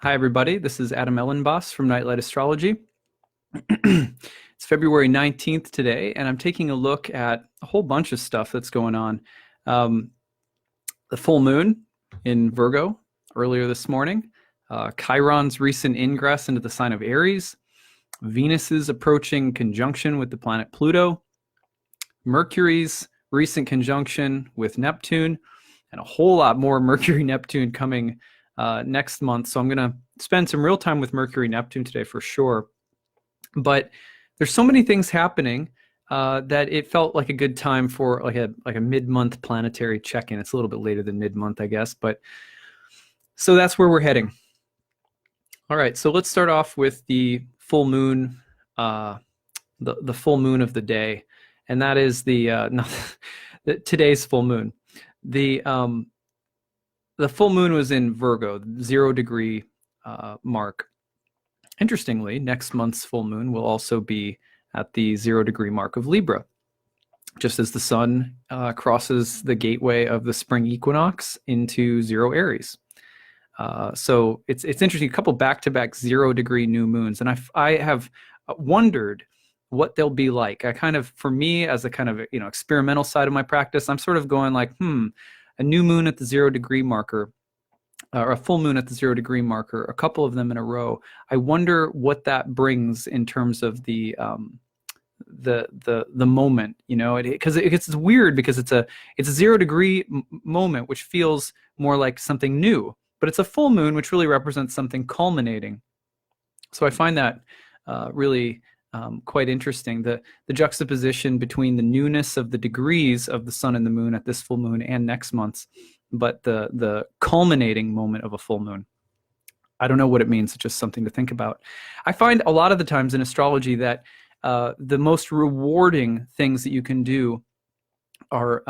Hi, everybody. This is Adam Elenbaas from Nightlight Astrology. It's February 19th today, and I'm taking a look at a whole bunch of stuff that's going on. Um, the full moon in Virgo earlier this morning, Chiron's recent ingress into the sign of Aries, Venus's approaching conjunction with the planet Pluto, Mercury's recent conjunction with Neptune, and a whole lot more Mercury Neptune coming next month. So I'm going to spend some real time with Mercury Neptune today for sure. But there's so many things happening that it felt like a good time for like a mid-month planetary check-in. It's a little bit later than mid-month, I guess, but so that's where we're heading. All right, so let's start off with the full moon, the full moon of the day, and that is today's full moon. The full moon was in Virgo, 0 degree mark. Interestingly, next month's full moon will also be at the 0 degree mark of Libra, just as the sun crosses the gateway of the spring equinox into 0 Aries. So it's interesting, a couple back-to-back 0 degree new moons, and I have wondered what they'll be like. I kind of, for me, as a kind of experimental side of my practice, I'm sort of going like, a new moon at the 0 degree marker, or a full moon at the 0 degree marker, a couple of them in a row. I wonder what that brings in terms of the moment, because it's weird because it's a 0 degree moment, which feels more like something new, but it's a full moon, which really represents something culminating. So I find that really quite interesting, the juxtaposition between the newness of the degrees of the sun and the moon at this full moon and next month's, but the culminating moment of a full moon. I don't know what it means. It's just something to think about. I find a lot of the times in astrology that the most rewarding things that you can do are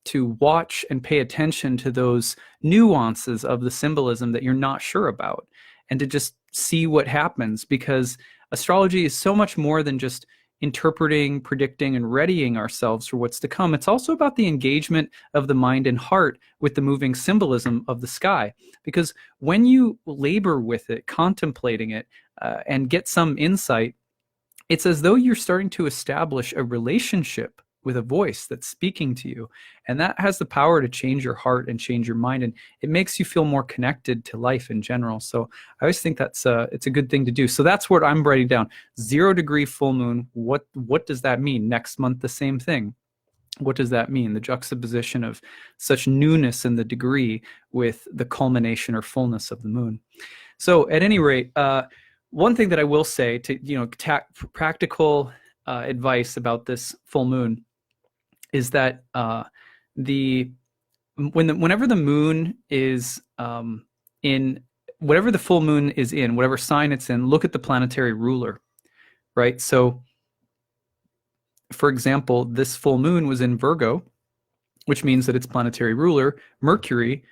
to watch and pay attention to those nuances of the symbolism that you're not sure about, and to just see what happens, because astrology is so much more than just interpreting, predicting, and readying ourselves for what's to come. It's also about the engagement of the mind and heart with the moving symbolism of the sky. Because when you labor with it, contemplating it, and get some insight, it's as though you're starting to establish a relationship with a voice that's speaking to you. And that has the power to change your heart and change your mind. And it makes you feel more connected to life in general. So I always think it's a good thing to do. So that's what I'm writing down. 0 degree full moon. What does that mean? Next month, the same thing. What does that mean? The juxtaposition of such newness in the degree with the culmination or fullness of the moon. So at any rate, one thing that I will say to, practical advice about this full moon is that whenever the moon is in, whatever the full moon is in, whatever sign it's in, look at the planetary ruler, right? So, for example, this full moon was in Virgo, which means that its planetary ruler, Mercury,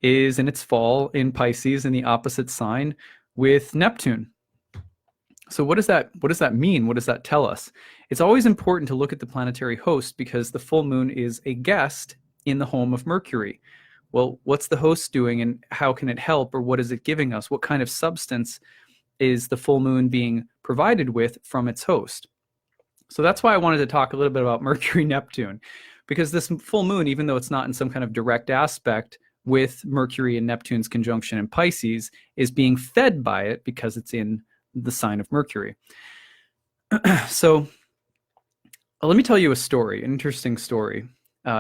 is in its fall in Pisces in the opposite sign with Neptune. So what does that mean? What does that tell us? It's always important to look at the planetary host, because the full moon is a guest in the home of Mercury. Well, what's the host doing, and how can it help, or what is it giving us? What kind of substance is the full moon being provided with from its host? So that's why I wanted to talk a little bit about Mercury Neptune, because this full moon, even though it's not in some kind of direct aspect with Mercury and Neptune's conjunction in Pisces, is being fed by it because it's in the sign of Mercury. So let me tell you a story, an interesting story.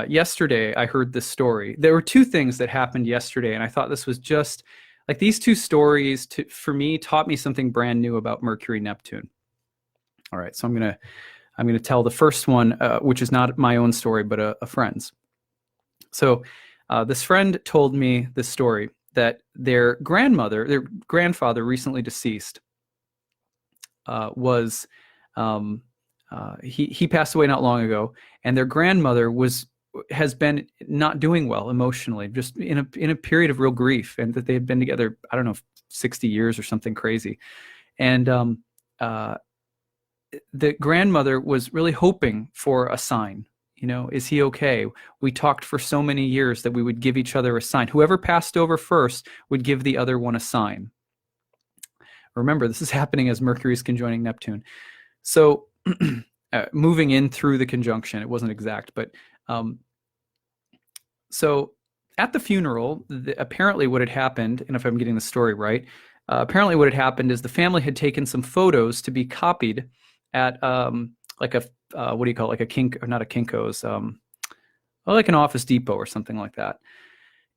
Yesterday, I heard this story. There were 2 things that happened yesterday, and I thought this was just like, these 2 stories for me taught me something brand new about Mercury Neptune. All right, so I'm gonna tell the first one, which is not my own story, but a friend's. So this friend told me this story, that their grandfather recently deceased. He passed away not long ago, and their grandmother has been not doing well emotionally, just in a period of real grief, and that they had been together, I don't know, 60 years or something crazy. And the grandmother was really hoping for a sign. Is he okay? We talked for so many years that we would give each other a sign. Whoever passed over first would give the other one a sign. Remember, this is happening as Mercury is conjoining Neptune. So moving in through the conjunction, it wasn't exact, but so at the funeral, apparently what had happened, and if I'm getting the story right, apparently what had happened is the family had taken some photos to be copied at like a what do you call it? Like a kink, or not a Kinko's, like an Office Depot or something like that.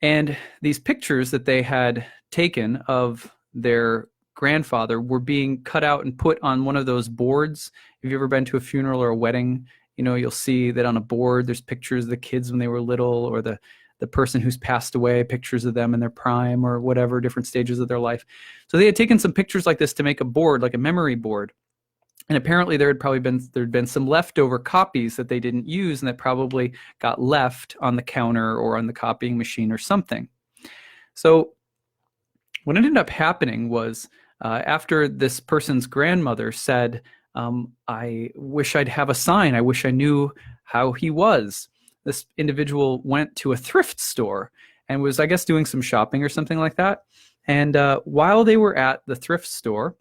And these pictures that they had taken of their grandfather were being cut out and put on one of those boards. Have you ever been to a funeral or a wedding? You know, you'll see that on a board, there's pictures of the kids when they were little, or the person who's passed away, pictures of them in their prime or whatever, different stages of their life. So they had taken some pictures like this to make a board, like a memory board. And apparently there'd been some leftover copies that they didn't use and that probably got left on the counter or on the copying machine or something. So what ended up happening was after this person's grandmother said, I wish I'd have a sign. I wish I knew how he was. This individual went to a thrift store and was, I guess, doing some shopping or something like that. And while they were at the thrift store,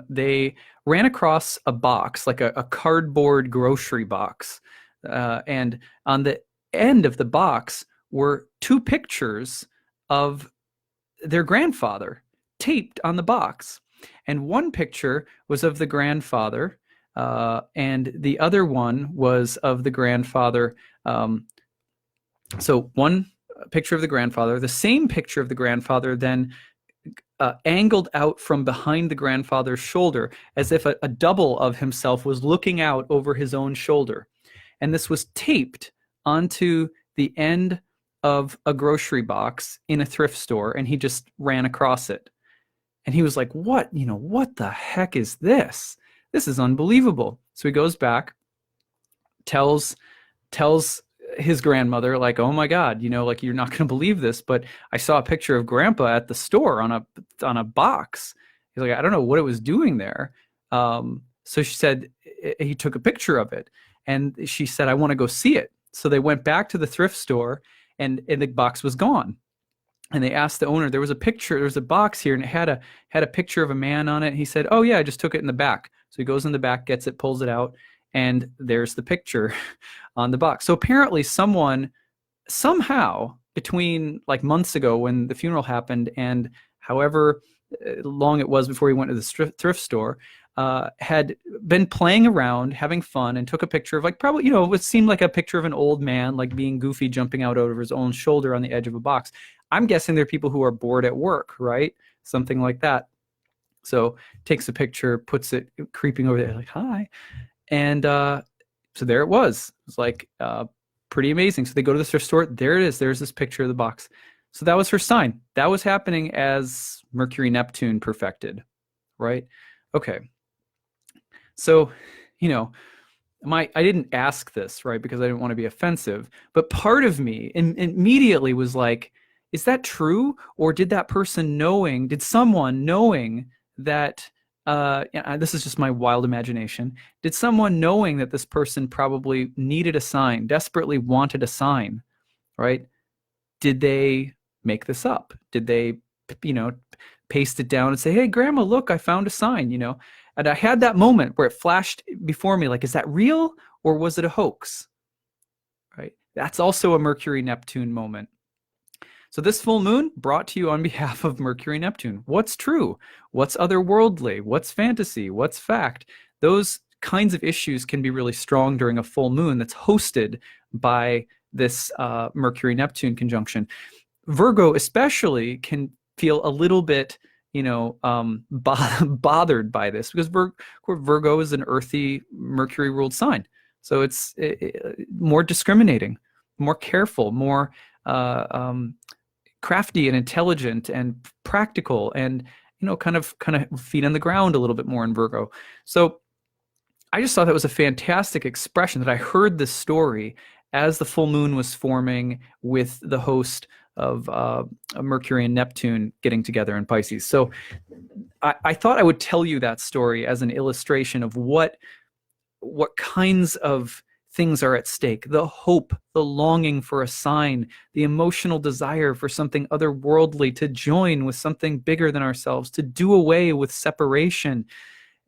they ran across a box, like a cardboard grocery box. And on the end of the box were two pictures of their grandfather taped on the box. And one picture was of the grandfather, and the other one was of the grandfather. So one picture of the grandfather, the same picture of the grandfather then angled out from behind the grandfather's shoulder, as if a double of himself was looking out over his own shoulder. And this was taped onto the end of a grocery box in a thrift store, and he just ran across it. And he was like, what the heck is this? This is unbelievable. So he goes back, tells his grandmother, like, oh my God, like, you're not going to believe this, but I saw a picture of Grandpa at the store on a box. He's like, I don't know what it was doing there. So she said he took a picture of it, and she said, I want to go see it. So they went back to the thrift store, and the box was gone. And they asked the owner, there was a box here, and it had a picture of a man on it. He said, oh yeah, I just took it in the back. So he goes in the back, gets it, pulls it out, and there's the picture on the box. So apparently someone, somehow, between like months ago when the funeral happened and however long it was before he went to the thrift store, had been playing around, having fun, and took a picture of, like, probably, it seemed like a picture of an old man, like being goofy, jumping out over his own shoulder on the edge of a box. I'm guessing they're people who are bored at work, right? Something like that. So takes a picture, puts it creeping over there, like, hi. And so there it was. It was like pretty amazing. So they go to the thrift store. There it is. There's this picture of the box. So that was her sign. That was happening as Mercury Neptune perfected, right? Okay. So, I didn't ask this, right, because I didn't want to be offensive. But part of me immediately was like, is that true? Or did someone knowing that, this is just my wild imagination, did someone knowing that this person probably needed a sign, desperately wanted a sign, right? Did they make this up? Did they, paste it down and say, hey, Grandma, look, I found a sign, And I had that moment where it flashed before me, like, is that real or was it a hoax? Right? That's also a Mercury Neptune moment. So this full moon brought to you on behalf of Mercury Neptune. What's true? What's otherworldly? What's fantasy? What's fact? Those kinds of issues can be really strong during a full moon that's hosted by this Mercury Neptune conjunction. Virgo especially can feel a little bit, bothered by this, because Virgo is an earthy Mercury ruled sign. So it's more discriminating, more careful, more crafty and intelligent and practical, and kind of feet on the ground a little bit more in Virgo. So I just thought that was a fantastic expression, that I heard this story as the full moon was forming with the host of Mercury and Neptune getting together in Pisces. So I thought I would tell you that story as an illustration of what kinds of things are at stake. The hope, the longing for a sign, the emotional desire for something otherworldly, to join with something bigger than ourselves, to do away with separation.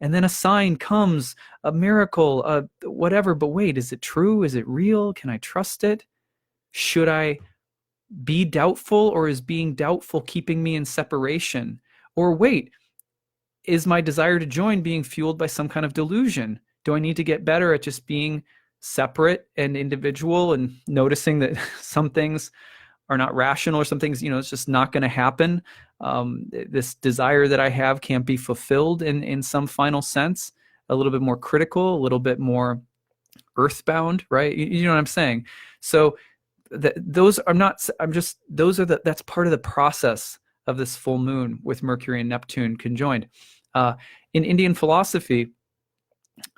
And then a sign comes, a miracle, whatever. But wait, is it true? Is it real? Can I trust it? Should I be doubtful, or is being doubtful keeping me in separation? Or wait, is my desire to join being fueled by some kind of delusion? Do I need to get better at just being separate and individual and noticing that some things are not rational, or some things, it's just not going to happen? This desire that I have can't be fulfilled in some final sense, a little bit more critical, a little bit more earthbound, right? You know what I'm saying? So those are not, that's part of the process of this full moon with Mercury and Neptune conjoined. In Indian philosophy,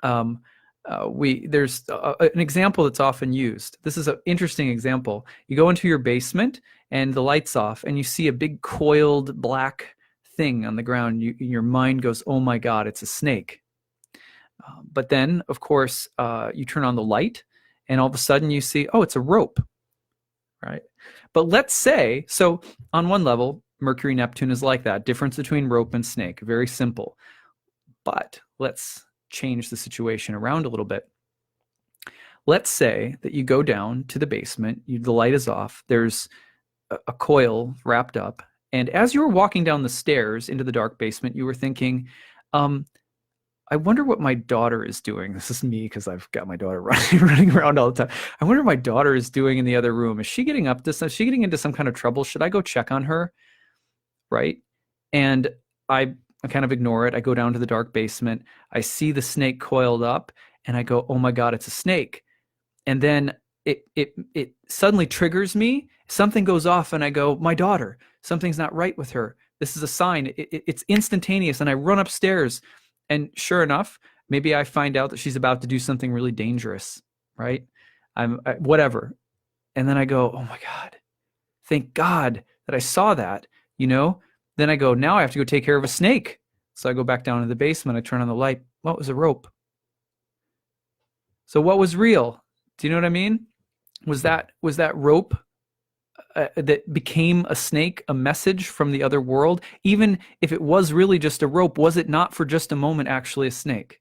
there's an example that's often used. This is an interesting example. You go into your basement and the light's off, and you see a big coiled black thing on the ground. Your mind goes, "Oh my God, it's a snake." But then, of course, you turn on the light, and all of a sudden you see, oh, it's a rope. Right? But let's say, so on one level, Mercury Neptune is like that. Difference between rope and snake. Very simple. But let's change the situation around a little bit. Let's say that you go down to the basement, the light is off, there's a coil wrapped up, and as you were walking down the stairs into the dark basement, you were thinking, I wonder what my daughter is doing. This is me, because I've got my daughter running around all the time. I wonder what my daughter is doing in the other room. Is she getting up to some? Is she getting into some kind of trouble? Should I go check on her? Right? And I kind of ignore it. I go down to the dark basement. I see the snake coiled up, and I go, "Oh my God, it's a snake!" And then it suddenly triggers me. Something goes off, and I go, "My daughter. Something's not right with her. This is a sign." It's instantaneous, and I run upstairs. And sure enough, maybe I find out that she's about to do something really dangerous, right? Whatever. And then I go, "Oh my God, thank God that I saw that," Then I go, now I have to go take care of a snake. So I go back down to the basement. I turn on the light. What was a rope? So what was real? Do you know what I mean? Was that rope that became a snake, a message from the other world? Even if it was really just a rope, was it not for just a moment actually a snake?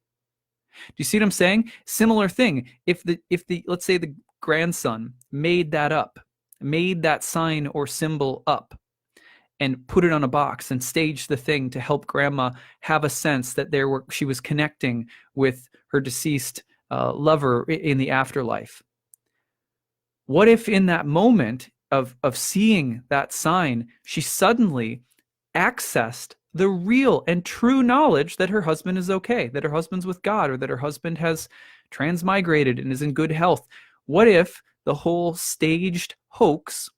Do you see what I'm saying? Similar thing. If the let's say the grandson made that sign or symbol up, and put it on a box and staged the thing to help grandma have a sense that she was connecting with her deceased lover in the afterlife. What if in that moment of seeing that sign, she suddenly accessed the real and true knowledge that her husband is okay, that her husband's with God, or that her husband has transmigrated and is in good health? What if the whole staged hoax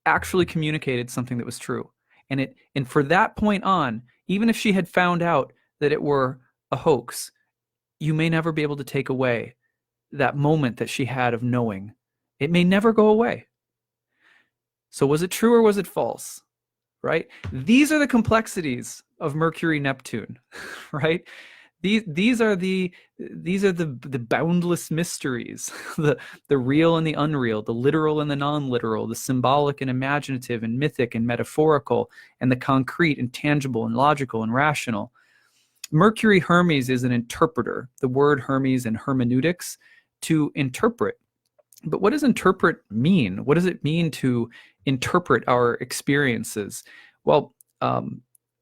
actually communicated something that was true? And for that point on, even if she had found out that it were a hoax, you may never be able to take away that moment that she had of knowing. It may never go away. So was it true or was it false? Right? These are the complexities of Mercury Neptune, right? These are the boundless mysteries, the real and the unreal, the literal and the non-literal, the symbolic and imaginative and mythic and metaphorical, and the concrete and tangible and logical and rational. Mercury Hermes is an interpreter. The word Hermes in hermeneutics, to interpret. But what does interpret mean? What does it mean to interpret our experiences? Well,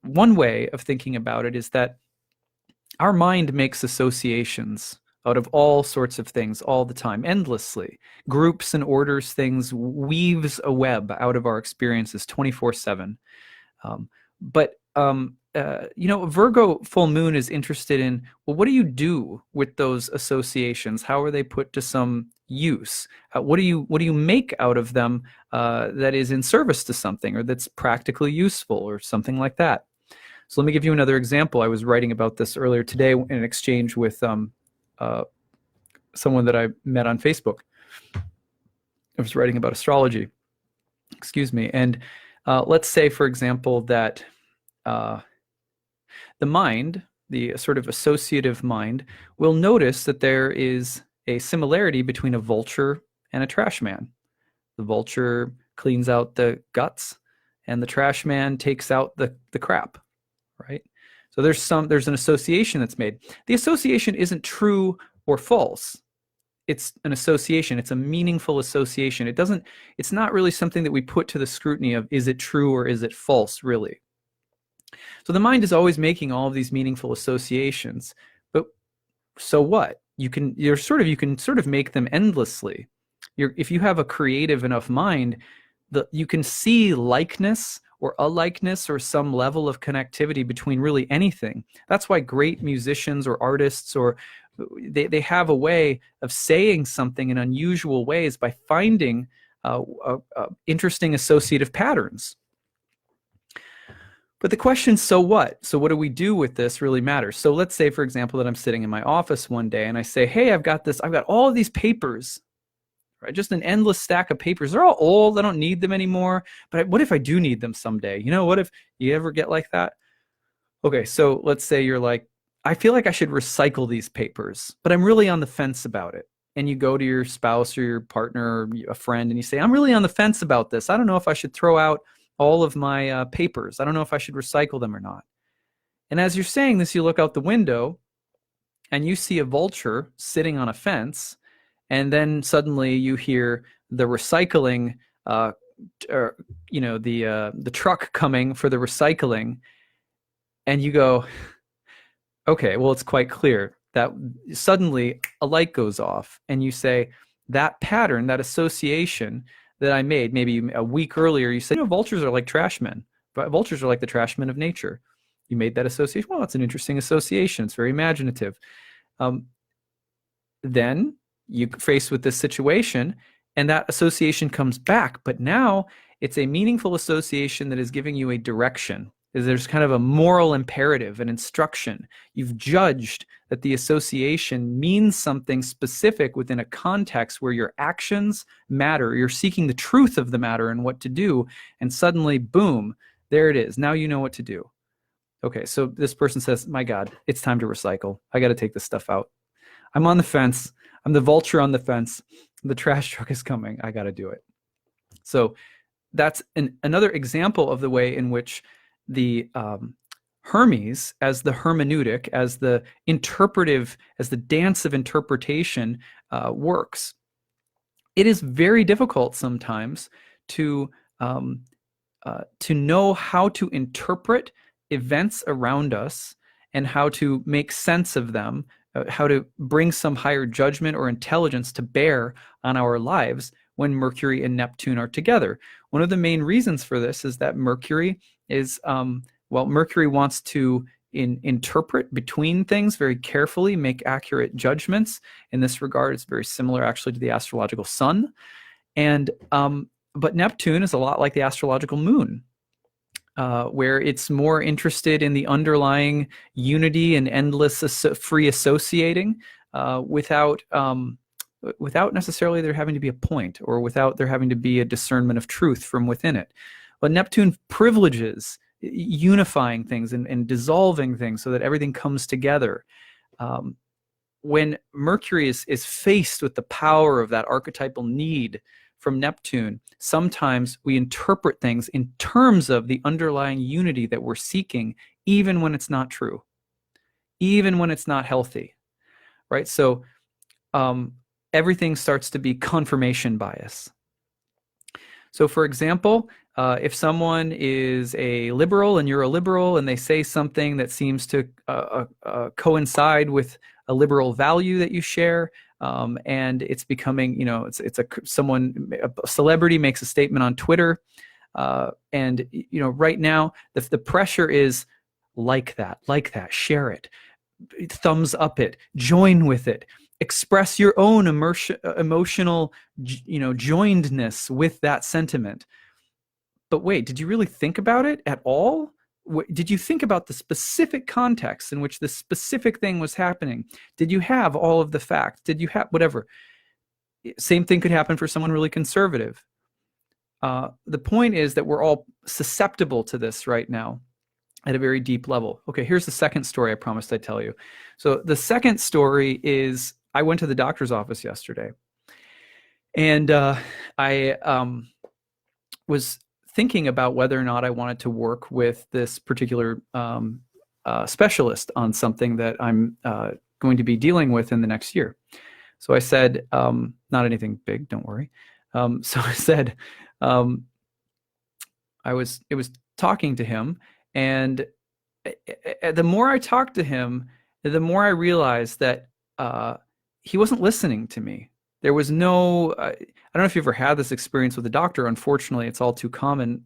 one way of thinking about it is that our mind makes associations out of all sorts of things all the time, endlessly. Groups and orders things, weaves a web out of our experiences 24/7. Virgo full moon is interested in, well, what do you do with those associations? How are they put to some use? What do you make out of them that is in service to something, or that's practically useful, or something like that? So let me give you another example. I was writing about this earlier today in an exchange with someone that I met on Facebook. I was writing about astrology. Excuse me. And let's say, for example, that the mind, the sort of associative mind, will notice that there is a similarity between a vulture and a trash man. The vulture cleans out the guts, and the trash man takes out the crap, right? So there's an association that's made. The association isn't true or false. It's an association. It's a meaningful association. It's not really something that we put to the scrutiny of, is it true or is it false, really? So the mind is always making all of these meaningful associations, but so what? You can sort of make them endlessly. If you have a creative enough mind, you can see likeness or alikeness or some level of connectivity between really anything. That's why great musicians or artists, or they have a way of saying something in unusual ways by finding interesting associative patterns. But the question, so what? So what do we do with this really matters. So let's say, for example, that I'm sitting in my office one day and I say, hey, I've got all of these papers, right? Just an endless stack of papers. They're all old. I don't need them anymore. But what if I do need them someday? What if you ever get like that? Okay, so let's say you're like, I feel like I should recycle these papers, but I'm really on the fence about it. And you go to your spouse or your partner or a friend and you say, I'm really on the fence about this. I don't know if I should throw out all of my papers. I don't know if I should recycle them or not. And as you're saying this, you look out the window and you see a vulture sitting on a fence, and then suddenly you hear the recycling, the truck coming for the recycling, and you go, okay, well, it's quite clear that suddenly a light goes off, and you say, that pattern, that association that I made maybe a week earlier, you said, vultures are like trash men. Vultures are like the trash men of nature. You made that association. Well, it's an interesting association. It's very imaginative. Then you faced with this situation, and that association comes back. But now it's a meaningful association that is giving you a direction. There's kind of a moral imperative, an instruction. You've judged that the association means something specific within a context where your actions matter. You're seeking the truth of the matter and what to do, and suddenly, boom, there it is. Now you know what to do. Okay, so this person says, my God, it's time to recycle. I got to take this stuff out. I'm on the fence. I'm the vulture on the fence. The trash truck is coming. I got to do it. So that's another example of the way in which the Hermes, as the hermeneutic, as the interpretive, as the dance of interpretation works. It is very difficult sometimes to know how to interpret events around us and how to make sense of them, how to bring some higher judgment or intelligence to bear on our lives when Mercury and Neptune are together. One of the main reasons for this is that Mercury is, Mercury wants to interpret between things very carefully, make accurate judgments. In this regard, it's very similar actually to the astrological sun. And but Neptune is a lot like the astrological moon, where it's more interested in the underlying unity and endless free associating without necessarily there having to be a point, or without there having to be a discernment of truth from within it. But Neptune privileges unifying things and dissolving things so that everything comes together. When Mercury is faced with the power of that archetypal need from Neptune, sometimes we interpret things in terms of the underlying unity that we're seeking, even when it's not true, even when it's not healthy, right? So everything starts to be confirmation bias. So for example, if someone is a liberal and you're a liberal and they say something that seems to coincide with a liberal value that you share, and it's becoming, a celebrity makes a statement on Twitter, and right now the pressure is like that, share it, thumbs up it, join with it, express your own emotional, joinedness with that sentiment. But wait, did you really think about it at all? Did you think about the specific context in which this specific thing was happening? Did you have all of the facts? Did you have whatever? Same thing could happen for someone really conservative. The point is that we're all susceptible to this right now at a very deep level. Okay, here's the second story I promised I'd tell you. So the second story is I went to the doctor's office yesterday, and I was thinking about whether or not I wanted to work with this particular specialist on something that I'm going to be dealing with in the next year. So I said, not anything big, don't worry. So I said, it was talking to him, and the more I talked to him, the more I realized that he wasn't listening to me. There was no, I don't know if you've ever had this experience with a doctor. Unfortunately, it's all too common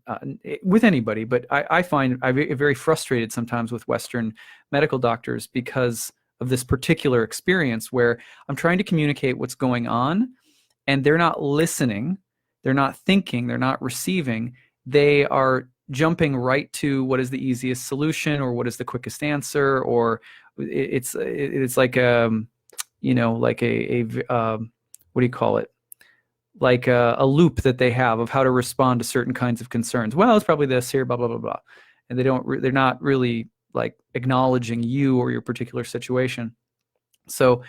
with anybody, but I find I'm very frustrated sometimes with Western medical doctors because of this particular experience where I'm trying to communicate what's going on, and they're not listening, they're not thinking, they're not receiving. They are jumping right to what is the easiest solution or what is the quickest answer, or it's like like what do you call it? Like a loop that they have of how to respond to certain kinds of concerns. Well, it's probably this here, blah blah blah blah, and they're not really like acknowledging you or your particular situation. So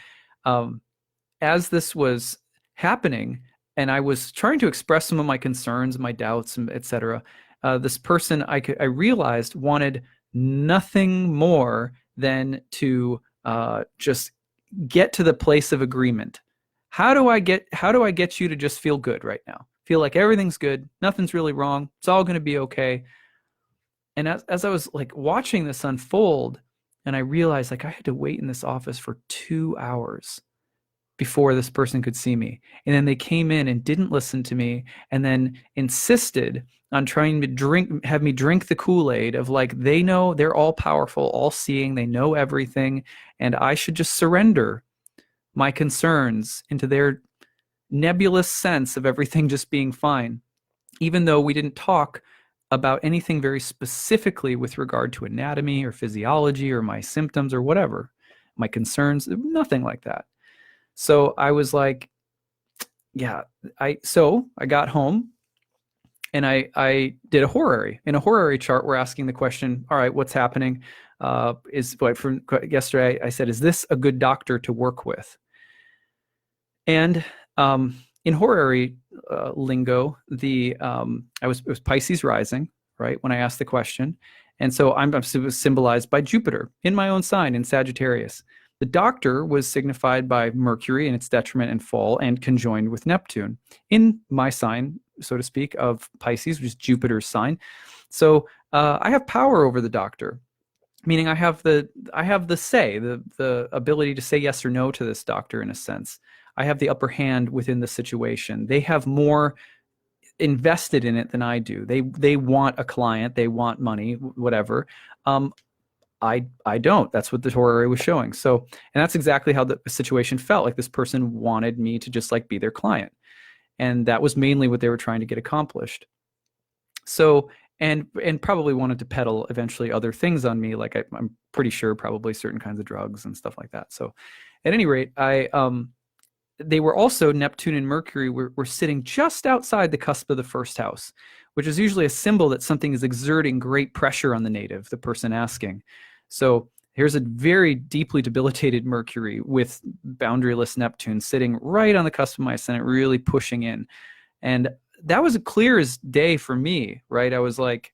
as this was happening, and I was trying to express some of my concerns, my doubts, etc., this person I realized wanted nothing more than to just get to the place of agreement. How do I get you to just feel good right now? Feel like everything's good, nothing's really wrong, it's all going to be okay. And as I was like watching this unfold, and I realized like I had to wait in this office for 2 hours before this person could see me. And then they came in and didn't listen to me, and then insisted on trying to have me drink the Kool-Aid of like, they know, they're all powerful, all seeing, they know everything, and I should just surrender my concerns into their nebulous sense of everything just being fine, even though we didn't talk about anything very specifically with regard to anatomy or physiology or my symptoms or whatever, my concerns, nothing like that. So I was like, yeah, I got home, and I did a horary. In a horary chart, we're asking the question, all right, what's happening? From yesterday, I said, is this a good doctor to work with? And in horary lingo, it was Pisces rising, right, when I asked the question. And so I'm symbolized by Jupiter in my own sign in Sagittarius. The doctor was signified by Mercury in its detriment and fall, and conjoined with Neptune in my sign, so to speak, of Pisces, which is Jupiter's sign. So I have power over the doctor, meaning I have the say, the ability to say yes or no to this doctor in a sense. I have the upper hand within the situation. They have more invested in it than I do. They want a client, they want money, whatever. I don't. That's what the horary was showing. So, and that's exactly how the situation felt. Like this person wanted me to just like be their client. And that was mainly what they were trying to get accomplished. So, and probably wanted to peddle eventually other things on me. Like I'm pretty sure probably certain kinds of drugs and stuff like that. So at any rate, they were also, Neptune and Mercury were sitting just outside the cusp of the first house, which is usually a symbol that something is exerting great pressure on the native, the person asking. So here's a very deeply debilitated Mercury with boundaryless Neptune sitting right on the cusp of my ascendant, really pushing in. And that was as clear as day for me, right? I was like,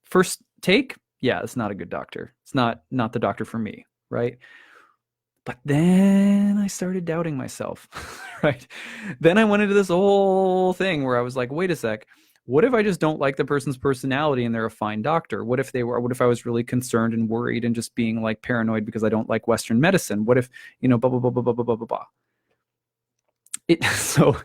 first take, yeah, it's not a good doctor. It's not the doctor for me, right? But then I started doubting myself, right? Then I went into this whole thing where I was like, wait a sec, what if I just don't like the person's personality and they're a fine doctor? What if I was really concerned and worried and just being like paranoid because I don't like Western medicine? What if, blah, blah, blah, blah, blah, blah, blah, blah. So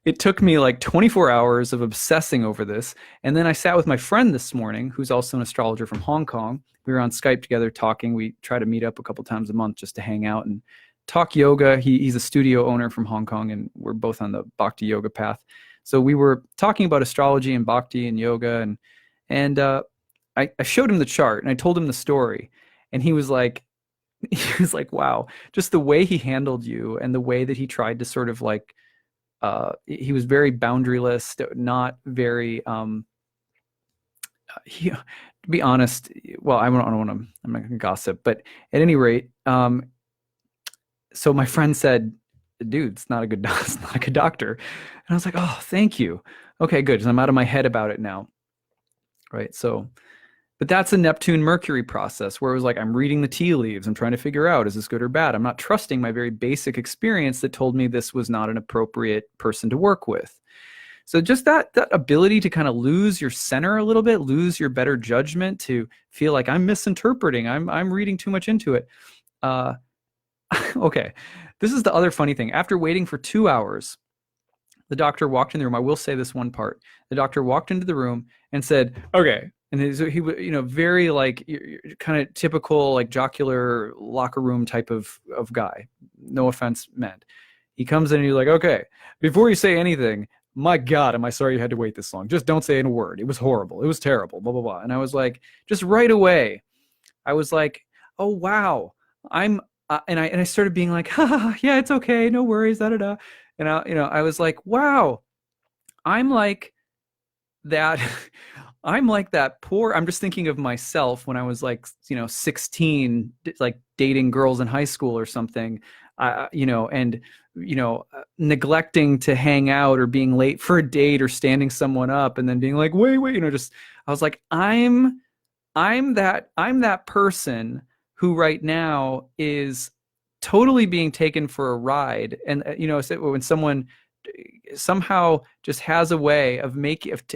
it took me like 24 hours of obsessing over this. And then I sat with my friend this morning, who's also an astrologer from Hong Kong. We were on Skype together talking. We try to meet up a couple times a month just to hang out and talk yoga. He's a studio owner from Hong Kong, and we're both on the Bhakti yoga path. So we were talking about astrology and Bhakti and yoga. And I showed him the chart and I told him the story. And he was like, wow, just the way he handled you and the way that he tried to sort of like, he was very boundaryless, not very, to be honest, well, I'm not going to gossip, but at any rate, So my friend said, dude, it's not a good, it's not a good doctor. And I was like, oh, thank you. Okay, good. 'Cause I'm out of my head about it now. Right. So, but that's a Neptune Mercury process where it was like, I'm reading the tea leaves. I'm trying to figure out, is this good or bad? I'm not trusting my very basic experience that told me this was not an appropriate person to work with. So just that ability to kind of lose your center a little bit, lose your better judgment, to feel like I'm misinterpreting, I'm reading too much into it. Uh, okay, this is the other funny thing. After waiting for 2 hours, the doctor walked in the room. I will say this one part. The doctor walked into the room and said, "Okay." And he was, very like kind of typical like jocular locker room type of guy. No offense meant. He comes in and he's like, "Okay, before you say anything, my God, am I sorry you had to wait this long? Just don't say a word. It was horrible. It was terrible. Blah blah blah." And I was like, just right away, I was like, "Oh wow, I'm." And I started being like, "Ha, yeah, it's okay, no worries, da da da." And I was like, "Wow, I'm like that." I'm like that poor. I'm just thinking of myself when I was like, 16, like dating girls in high school or something, and neglecting to hang out or being late for a date or standing someone up and then being like, wait, just I was like, I'm that person who right now is totally being taken for a ride. And when someone somehow just has a way of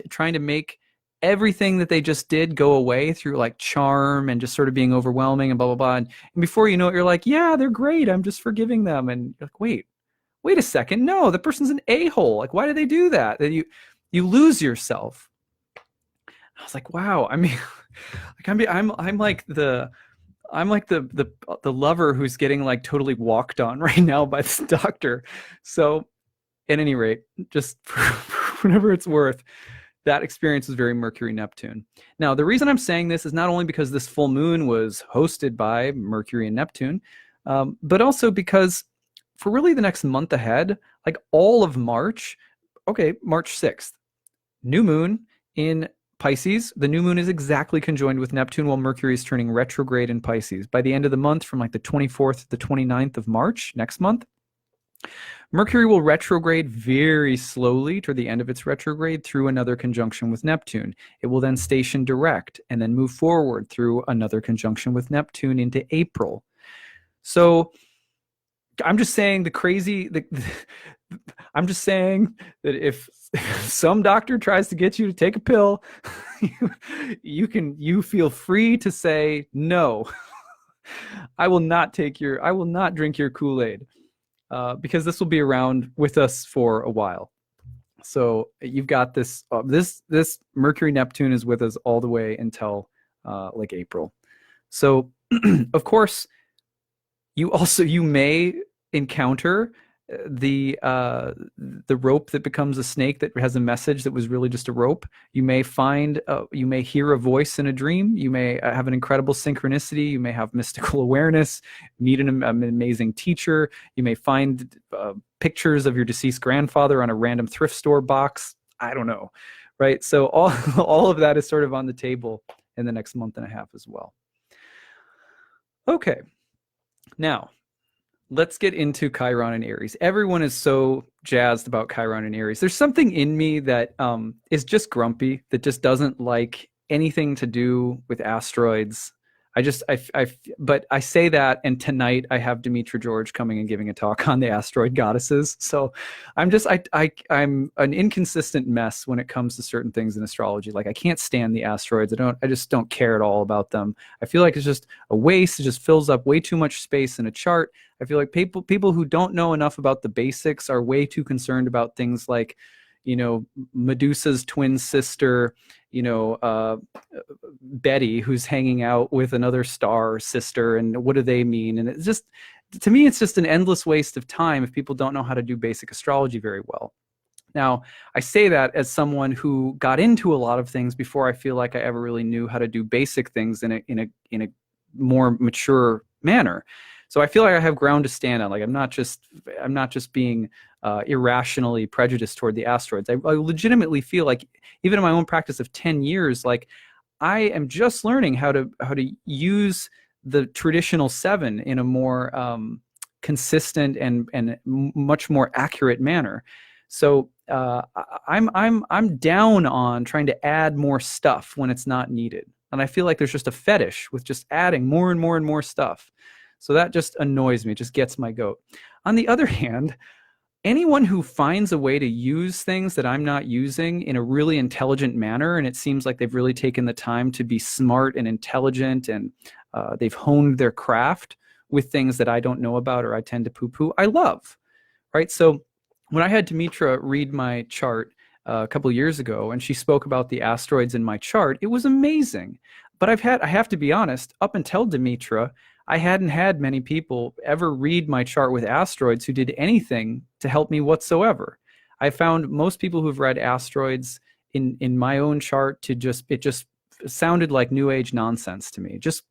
trying to make everything that they just did go away through like charm and just sort of being overwhelming and blah blah blah, and before you know it, you're like, yeah, they're great, I'm just forgiving them, and you're like, wait a second, no, the person's an a-hole, like why do they do that? That you lose yourself. I was like, wow, I mean, like I'm like the lover who's getting like totally walked on right now by this doctor. So at any rate, just for whatever it's worth, that experience is very Mercury Neptune. Now, the reason I'm saying this is not only because this full moon was hosted by Mercury and Neptune, but also because for really the next month ahead, like all of March, okay, March 6th, new moon in Pisces. The new moon is exactly conjoined with Neptune while Mercury is turning retrograde in Pisces. By the end of the month, from like the 24th to the 29th of March, next month, Mercury will retrograde very slowly toward the end of its retrograde through another conjunction with Neptune. It will then station direct and then move forward through another conjunction with Neptune into April. So I'm just saying I'm just saying that if some doctor tries to get you to take a pill, you feel free to say no. I will not drink your Kool-Aid. Because this will be around with us for a while. So you've got this. This Mercury Neptune is with us all the way until like April. So of course, you may encounter the rope that becomes a snake that has a message that was really just a rope. You may hear a voice in a dream. You may have an incredible synchronicity. You may have mystical awareness, meet an amazing teacher. You may find pictures of your deceased grandfather on a random thrift store box. I don't know, right? So all of that is sort of on the table in the next month and a half as well. Okay, now let's get into Chiron and Aries. Everyone is so jazzed about Chiron and Aries. There's something in me that is just grumpy, that just doesn't like anything to do with asteroids. But I say that, and tonight I have Demetra George coming and giving a talk on the asteroid goddesses. So I'm an inconsistent mess when it comes to certain things in astrology. Like I can't stand the asteroids. I just don't care at all about them. I feel like it's just a waste. It just fills up way too much space in a chart. I feel like people who don't know enough about the basics are way too concerned about things like, Medusa's twin sister, Betty, who's hanging out with another star sister, and what do they mean? And it's just, to me, it's just an endless waste of time if people don't know how to do basic astrology very well. Now, I say that as someone who got into a lot of things before I feel like I ever really knew how to do basic things in a more mature manner. So I feel like I have ground to stand on. Like I'm not just being irrationally prejudiced toward the asteroids. I legitimately feel like even in my own practice of 10 years, like I am just learning how to use the traditional 7 in a more consistent and much more accurate manner. So I'm down on trying to add more stuff when it's not needed. And I feel like there's just a fetish with just adding more and more and more stuff. So that just annoys me. It just gets my goat. On the other hand, anyone who finds a way to use things that I'm not using in a really intelligent manner, and it seems like they've really taken the time to be smart and intelligent, and they've honed their craft with things that I don't know about or I tend to poo-poo, I love, right? So when I had Demetra read my chart a couple of years ago, and she spoke about the asteroids in my chart, it was amazing. But I have to be honest, up until Demetra, I hadn't had many people ever read my chart with asteroids who did anything to help me whatsoever. I found most people who've read asteroids in my own chart it just sounded like new age nonsense to me. Just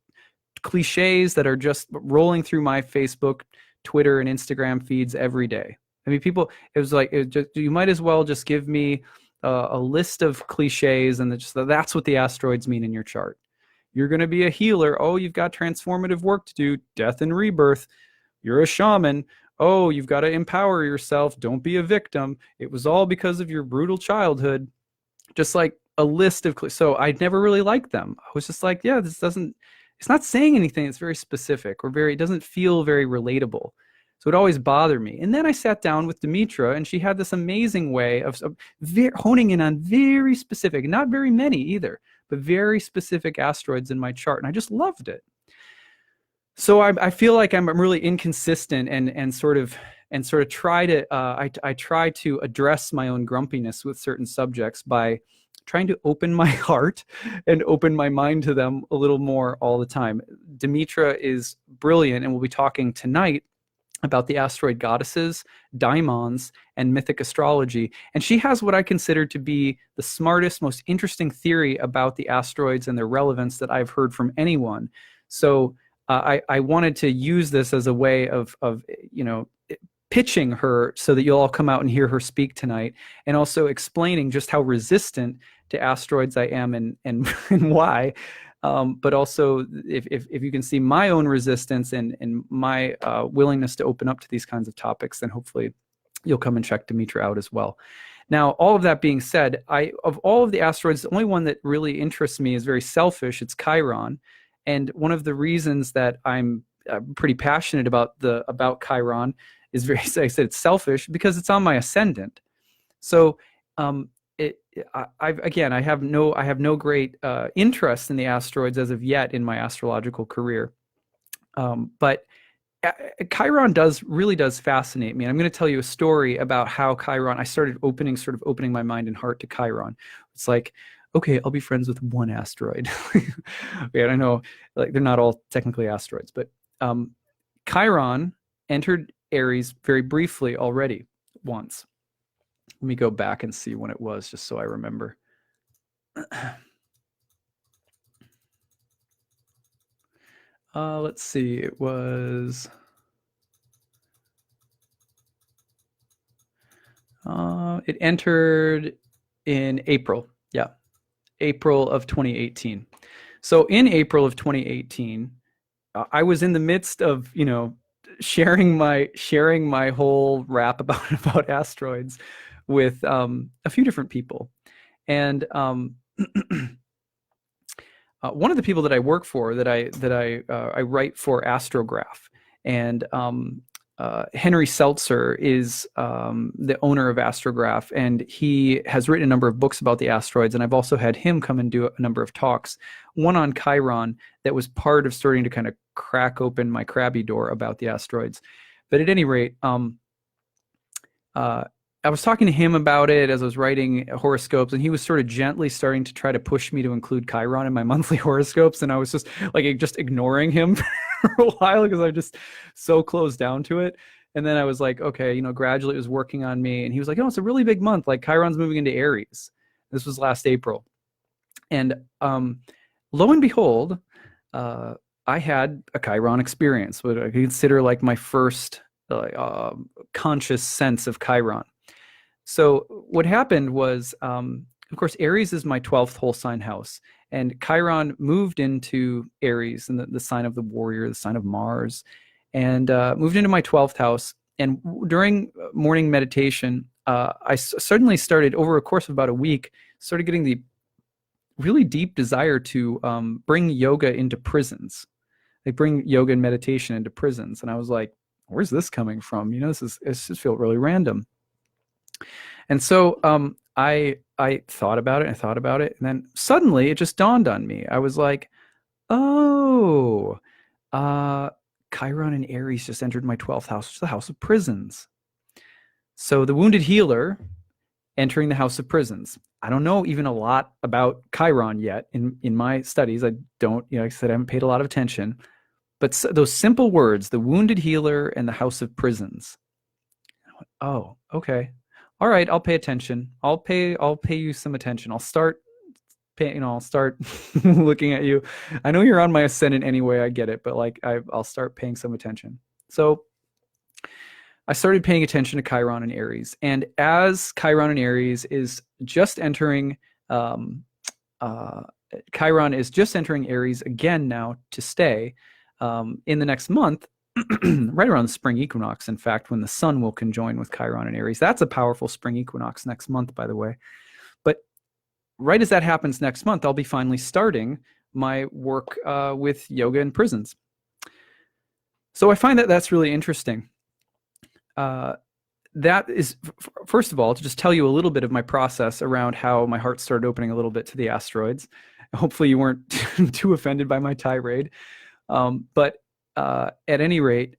cliches that are just rolling through my Facebook, Twitter, and Instagram feeds every day. I mean, people, you might as well just give me a list of cliches and that's what the asteroids mean in your chart. You're going to be a healer. Oh, you've got transformative work to do. Death and rebirth. You're a shaman. Oh, you've got to empower yourself. Don't be a victim. It was all because of your brutal childhood. Just like a list of, so I never really liked them. I was just like, yeah, it's not saying anything. It's very specific or it doesn't feel very relatable. So it always bothered me. And then I sat down with Demetra, and she had this amazing way of honing in on very specific, not very many either, but very specific asteroids in my chart. And I just loved it. So I feel like I'm really inconsistent and sort of try to, I try to address my own grumpiness with certain subjects by trying to open my heart and open my mind to them a little more all the time. Demetra is brilliant, and we'll be talking tonight about the asteroid goddesses, daimons, and mythic astrology. And she has what I consider to be the smartest, most interesting theory about the asteroids and their relevance that I've heard from anyone. So I wanted to use this as a way of pitching her so that you'll all come out and hear her speak tonight, and also explaining just how resistant to asteroids I am and why. But also, if you can see my own resistance and my willingness to open up to these kinds of topics, then hopefully you'll come and check Demetra out as well. Now, all of that being said, of all of the asteroids, the only one that really interests me is very selfish. It's Chiron. And one of the reasons that I'm pretty passionate about Chiron is like I said, it's selfish because it's on my ascendant. So I have no great interest in the asteroids as of yet in my astrological career, but Chiron really does fascinate me. And I'm going to tell you a story about how Chiron. I started opening my mind and heart to Chiron. It's like, okay, I'll be friends with one asteroid. Yeah, I know, like they're not all technically asteroids, but Chiron entered Aries very briefly already once. Let me go back and see when it was, just so I remember. Let's see. It was... it entered in April. Yeah, April of 2018. So in April of 2018, I was in the midst of, sharing my whole rap about asteroids with a few different people. And one of the people that I work for, that I write for Astrograph, and Henry Seltzer is the owner of Astrograph, and he has written a number of books about the asteroids, and I've also had him come and do a number of talks, one on Chiron that was part of starting to kind of crack open my crabby door about the asteroids. But at any rate, I was talking to him about it as I was writing horoscopes, and he was sort of gently starting to try to push me to include Chiron in my monthly horoscopes, and I was just ignoring him for a while because I'm just so closed down to it. And then I was like, okay, gradually it was working on me, and he was like, it's a really big month. Like Chiron's moving into Aries. This was last April. And lo and behold, I had a Chiron experience, what I consider like my first conscious sense of Chiron. So what happened was, of course, Aries is my 12th whole sign house, and Chiron moved into Aries, and the sign of the warrior, the sign of Mars. and moved into my 12th house. And during morning meditation, I suddenly started, over a course of about a week, started getting the really deep desire to bring yoga into prisons. Like bring yoga and meditation into prisons. And I was like, where's this coming from? This just feels really random. And so I thought about it and thought about it. And then suddenly it just dawned on me. I was like, oh, Chiron and Aries just entered my 12th house, which is the house of prisons. So the wounded healer entering the house of prisons. I don't know even a lot about Chiron yet in my studies. I don't, like I said, I haven't paid a lot of attention. But those simple words, the wounded healer and the house of prisons. Oh, okay. All right, I'll pay attention. I'll pay you some attention. I'll start I'll start looking at you. I know you're on my ascendant anyway, I get it, but like I'll start paying some attention. So I started paying attention to Chiron and Aries. And as Chiron and Aries is just entering, Chiron is just entering Aries again now to stay in the next month, right around the spring equinox, in fact, when the sun will conjoin with Chiron and Aries. That's a powerful spring equinox next month, by the way. But right as that happens next month, I'll be finally starting my work with yoga in prisons. So I find that that's really interesting. That is, first of all, to just tell you a little bit of my process around how my heart started opening a little bit to the asteroids. Hopefully you weren't too offended by my tirade. But at any rate,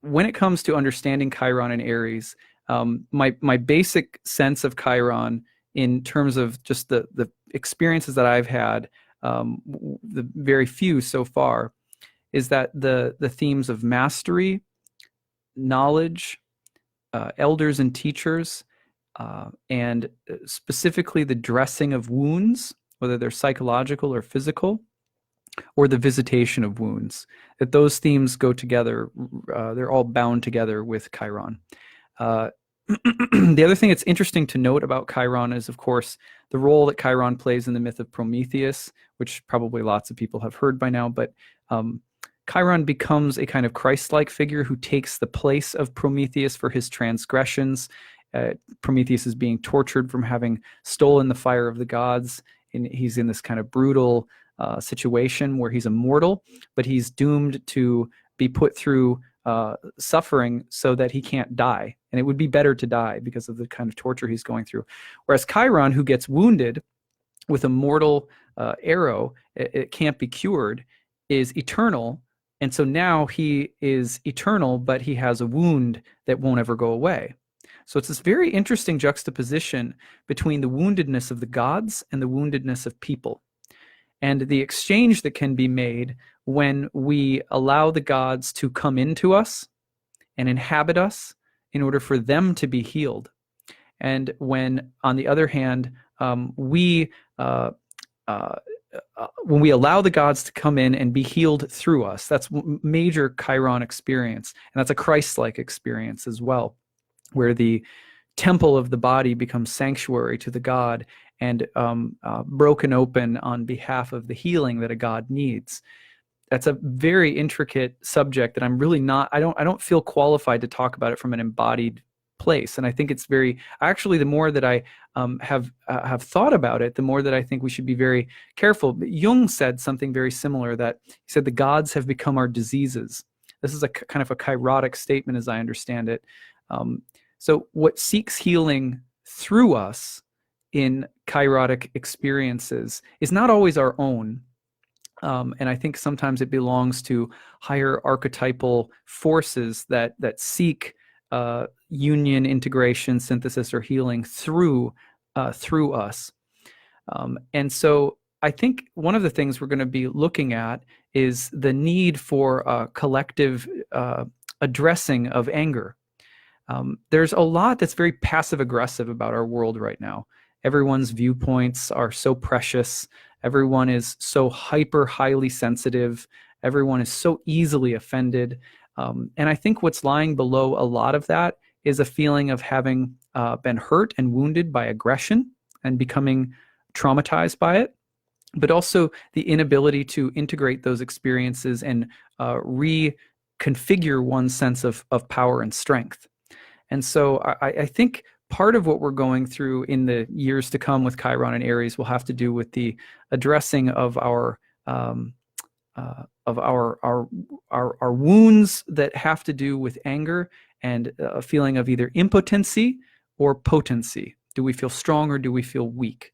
when it comes to understanding Chiron and Aries, my basic sense of Chiron in terms of just the experiences that I've had, the very few so far, is that the themes of mastery, knowledge, elders and teachers, and specifically the dressing of wounds, whether they're psychological or physical, or the visitation of wounds, that those themes go together. They're all bound together with Chiron. The other thing that's interesting to note about Chiron is, of course, the role that Chiron plays in the myth of Prometheus, which probably lots of people have heard by now, but Chiron becomes a kind of Christ-like figure who takes the place of Prometheus for his transgressions. Prometheus is being tortured from having stolen the fire of the gods, and he's in this kind of brutal situation where he's immortal, but he's doomed to be put through suffering so that he can't die. And it would be better to die because of the kind of torture he's going through. Whereas Chiron, who gets wounded with a mortal arrow, it can't be cured, is eternal. And so now he is eternal, but he has a wound that won't ever go away. So it's this very interesting juxtaposition between the woundedness of the gods and the woundedness of people, and the exchange that can be made when we allow the gods to come into us and inhabit us in order for them to be healed. And when, on the other hand, when we allow the gods to come in and be healed through us, that's major Chiron experience. And that's a Christ-like experience as well, where the temple of the body becomes sanctuary to the god and broken open on behalf of the healing that a god needs. That's a very intricate subject that I'm really not, I don't feel qualified to talk about it from an embodied place. And I think it's very, actually, the more that I have thought about it, the more that I think we should be very careful. Jung said something very similar, that he said the gods have become our diseases. This is a kind of a chirotic statement as I understand it. So what seeks healing through us in chirotic experiences is not always our own. And I think sometimes it belongs to higher archetypal forces that seek union, integration, synthesis, or healing through us. And so I think one of the things we're going to be looking at is the need for a collective addressing of anger. There's a lot that's very passive-aggressive about our world right now. Everyone's viewpoints are so precious. Everyone is so highly sensitive. Everyone is so easily offended. And I think what's lying below a lot of that is a feeling of having been hurt and wounded by aggression and becoming traumatized by it, but also the inability to integrate those experiences and configure one's sense of power and strength. And so I think part of what we're going through in the years to come with Chiron and Aries will have to do with the addressing of our wounds that have to do with anger and a feeling of either impotency or potency. Do we feel strong or do we feel weak?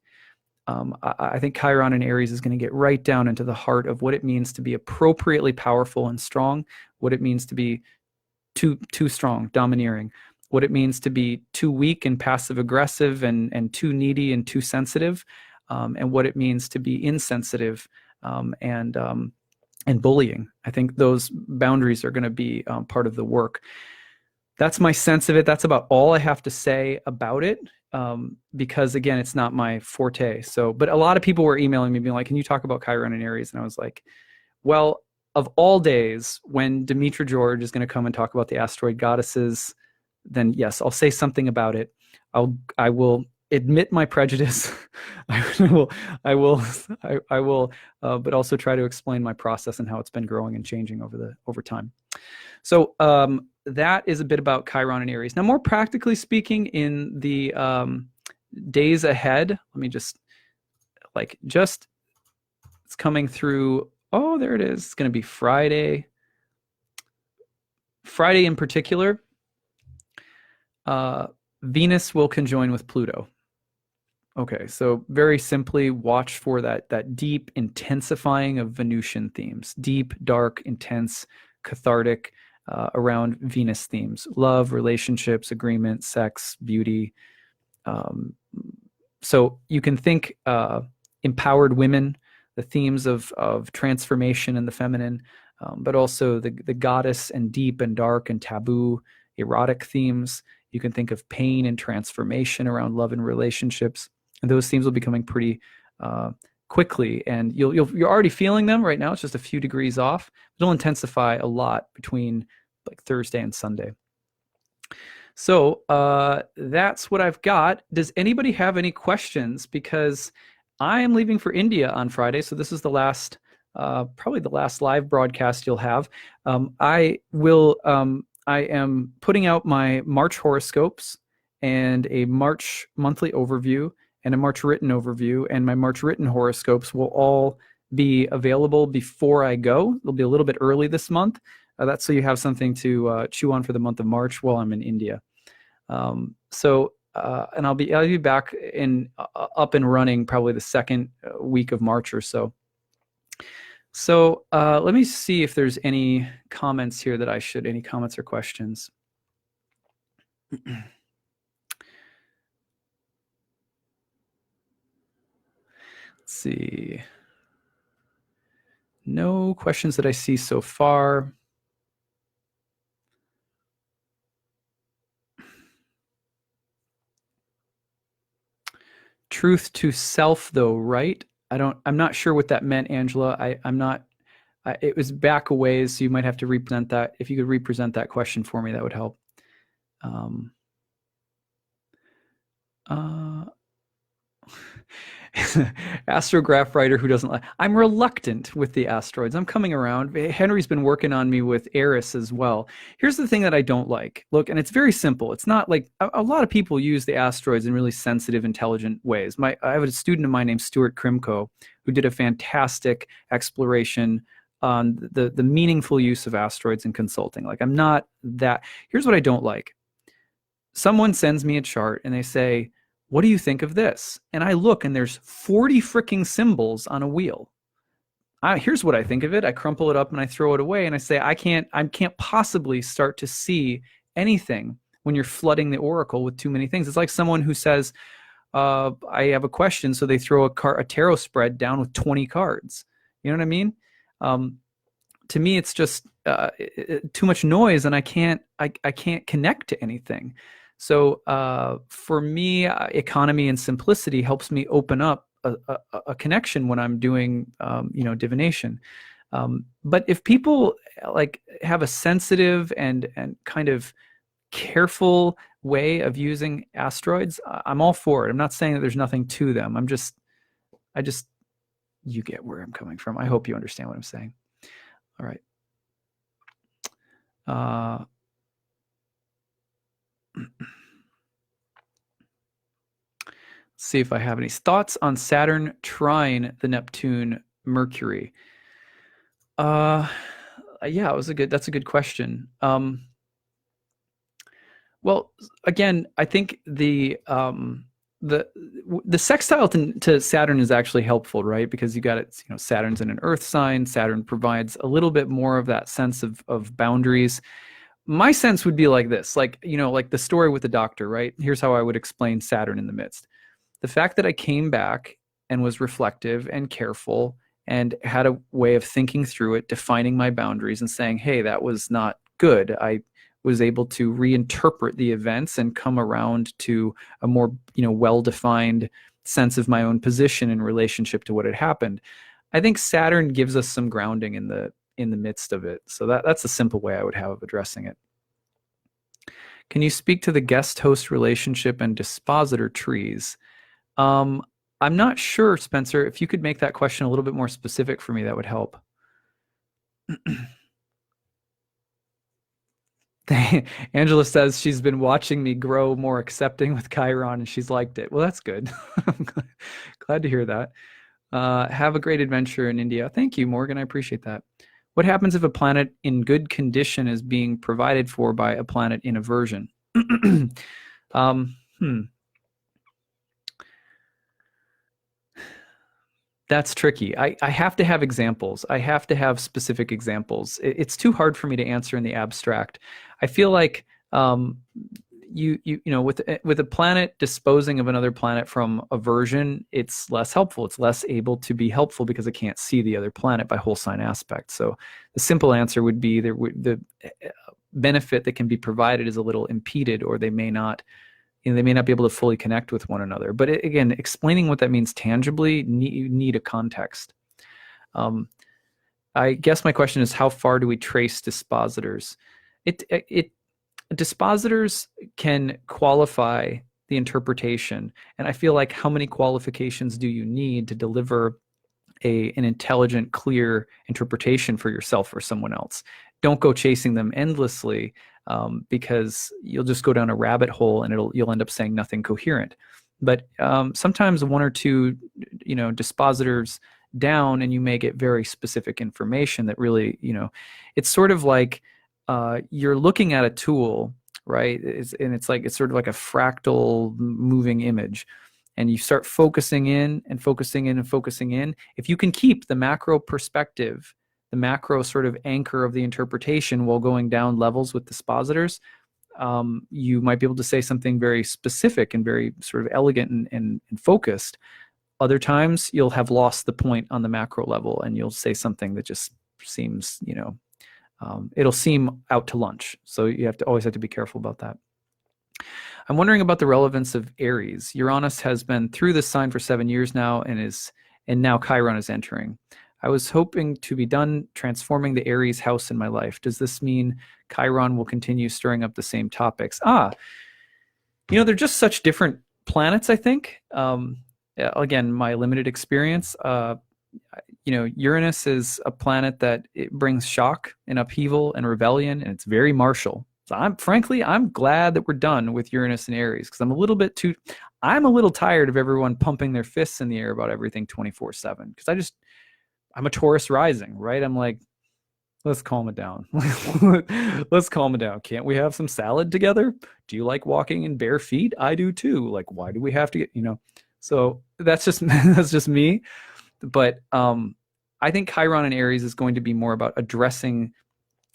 I think Chiron and Aries is going to get right down into the heart of what it means to be appropriately powerful and strong, what it means to be too strong, domineering, what it means to be too weak and passive aggressive and too needy and too sensitive, and what it means to be insensitive and bullying. I think those boundaries are going to be part of the work. That's my sense of it. That's about all I have to say about it, because again, it's not my forte. So, but a lot of people were emailing me being like, "Can you talk about Chiron and Aries?" And I was like, well, of all days, when Demetra George is going to come and talk about the asteroid goddesses, then yes, I'll say something about it. I will admit my prejudice. I will, but also try to explain my process and how it's been growing and changing over time. So that is a bit about Chiron and Aries. Now, more practically speaking, in the days ahead, let me just it's coming through. Oh, there it is. It's going to be Friday. Friday in particular, Venus will conjoin with Pluto. Okay, so very simply, watch for that deep intensifying of Venusian themes, deep, dark, intense, cathartic, around Venus themes: love, relationships, agreement, sex, beauty. So you can think empowered women, the themes of transformation and the feminine, but also the goddess and deep and dark and taboo, erotic themes. You can think of pain and transformation around love and relationships. And those themes will be coming pretty quickly, and you're already feeling them right now. It's just a few degrees off. It'll intensify a lot between like Thursday and Sunday. So that's what I've got. Does anybody have any questions? Because I am leaving for India on Friday, so this is the last, probably the last live broadcast you'll have. I am putting out my March horoscopes and a March monthly overview and a March written overview, and my March written horoscopes will all be available before I go. They'll be a little bit early this month. That's so you have something to chew on for the month of March while I'm in India. And I'll be back in up and running probably the second week of March or so. So let me see if there's any comments here that any comments or questions. Let's see. No questions that I see so far. Truth to self, though, right? I'm not sure what that meant, Angela. It was back a ways, so you might have to represent that. If you could represent that question for me, that would help. Astrograph writer who doesn't like. I'm reluctant with the asteroids. I'm coming around. Henry's been working on me with Eris as well. Here's the thing that I don't like. Look, and it's very simple. It's not like a lot of people use the asteroids in really sensitive, intelligent ways. I have a student of mine named Stuart Krimko who did a fantastic exploration on the meaningful use of asteroids in consulting. Like, I'm not that. Here's what I don't like. Someone sends me a chart and they say, "What do you think of this?" And I look and there's 40 freaking symbols on a wheel. Here's what I think of it. I crumple it up and I throw it away and I say, I can't possibly start to see anything when you're flooding the oracle with too many things. It's like someone who says, I have a question, so they throw a tarot spread down with 20 cards. You know what I mean? To me, it's just too much noise, and I can't connect to anything. So for me, economy and simplicity helps me open up a connection when I'm doing, divination. But if people like have a sensitive and kind of careful way of using asteroids, I'm all for it. I'm not saying that there's nothing to them. You get where I'm coming from. I hope you understand what I'm saying. All right. Let's see if I have any thoughts on Saturn trine the Neptune Mercury. Yeah, that's a good question. Well, again, I think the sextile to Saturn is actually helpful, right? Because you got it, Saturn's in an Earth sign. Saturn provides a little bit more of that sense of boundaries. My sense would be like this, like the story with the doctor, right? Here's how I would explain Saturn in the midst. The fact that I came back and was reflective and careful and had a way of thinking through it, defining my boundaries and saying, hey, that was not good. I was able to reinterpret the events and come around to a more, well-defined sense of my own position in relationship to what had happened. I think Saturn gives us some grounding in the midst of it. So that's a simple way I would have of addressing it. Can you speak to the guest-host relationship and dispositor trees? I'm not sure, Spencer. If you could make that question a little bit more specific for me, that would help. Angela says she's been watching me grow more accepting with Chiron and she's liked it. Well, that's good. I'm glad to hear that. Have a great adventure in India. Thank you, Morgan. I appreciate that. What happens if a planet in good condition is being provided for by a planet in aversion? That's tricky. I have to have examples. I have to have specific examples. It's too hard for me to answer in the abstract. I feel like with a planet disposing of another planet from aversion, it's less helpful. It's less able to be helpful because it can't see the other planet by whole sign aspect. So the simple answer would be the benefit that can be provided is a little impeded, or they may not be able to fully connect with one another. But again, explaining what that means tangibly, you need a context. I guess my question is, how far do we trace dispositors? Dispositors can qualify the interpretation, and I feel like how many qualifications do you need to deliver an intelligent, clear interpretation for yourself or someone else? Don't go chasing them endlessly, because you'll just go down a rabbit hole and you'll end up saying nothing coherent. But sometimes one or two, dispositors down, and you may get very specific information that really, it's sort of like you're looking at a tool, right? It's sort of like a fractal moving image. And you start focusing in and focusing in and focusing in. If you can keep the macro perspective, the macro sort of anchor of the interpretation while going down levels with dispositors, you might be able to say something very specific and very sort of elegant and focused. Other times you'll have lost the point on the macro level and you'll say something that just seems, it'll seem out to lunch. So you always have to be careful about that. I'm wondering about the relevance of Aries. Uranus has been through this sign for 7 years now, and now Chiron is entering. I was hoping to be done transforming the Aries house in my life. Does this mean Chiron will continue stirring up the same topics? They're just such different planets, I think. Again, my limited experience, Uranus is a planet that it brings shock and upheaval and rebellion, and it's very martial. So I'm glad that we're done with Uranus and Aries, because I'm a little tired of everyone pumping their fists in the air about everything 24/7. Because I'm a Taurus rising, right? I'm like, let's calm it down. Let's calm it down. Can't we have some salad together? Do you like walking in bare feet? I do too. Like, why do we have to get, So that's just me. But I think Chiron and Aries is going to be more about addressing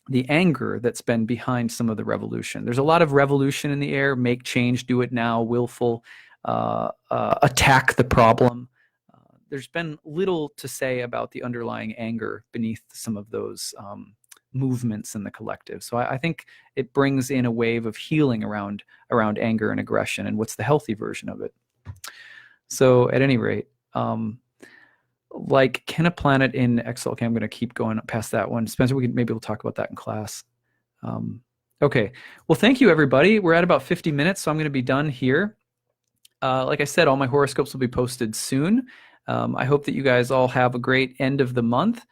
the anger that's been behind some of the revolution. There's a lot of revolution in the air. Make change, do it now, willful, attack the problem. There's been little to say about the underlying anger beneath some of those movements in the collective. So I think it brings in a wave of healing around anger and aggression, and what's the healthy version of it. So at any rate, can a planet in Excel? Okay, I'm going to keep going past that one. Spencer, maybe we'll talk about that in class. Okay, well, thank you, everybody. We're at about 50 minutes, so I'm going to be done here. Like I said, all my horoscopes will be posted soon. I hope that you guys all have a great end of the month.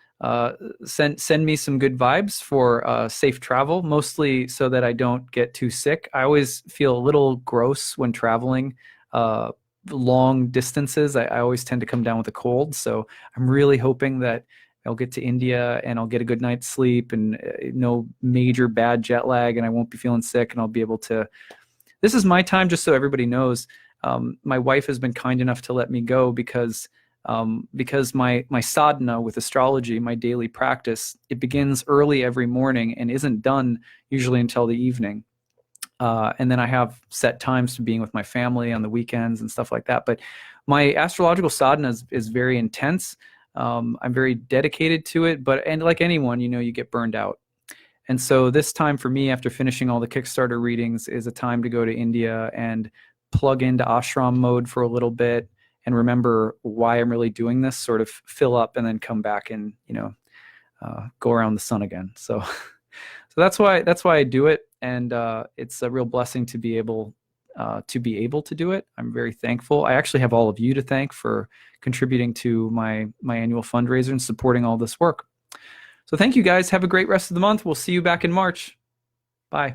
send me some good vibes for safe travel, mostly so that I don't get too sick. I always feel a little gross when traveling long distances. I always tend to come down with a cold, so I'm really hoping that I'll get to India and I'll get a good night's sleep and no major bad jet lag, and I won't be feeling sick, and I'll be able to. This is my time, just so everybody knows. My wife has been kind enough to let me go because my sadhana with astrology, my daily practice, it begins early every morning and isn't done usually until the evening. And then I have set times to being with my family on the weekends and stuff like that. But my astrological sadhana is very intense. I'm very dedicated to it, and like anyone, you get burned out. And so this time for me, after finishing all the Kickstarter readings, is a time to go to India and plug into ashram mode for a little bit and remember why I'm really doing this, sort of fill up and then come back and, go around the sun again. So that's why I do it. And it's a real blessing to be able to do it. I'm very thankful. I actually have all of you to thank for contributing to my annual fundraiser and supporting all this work. So thank you guys. Have a great rest of the month. We'll see you back in March. Bye.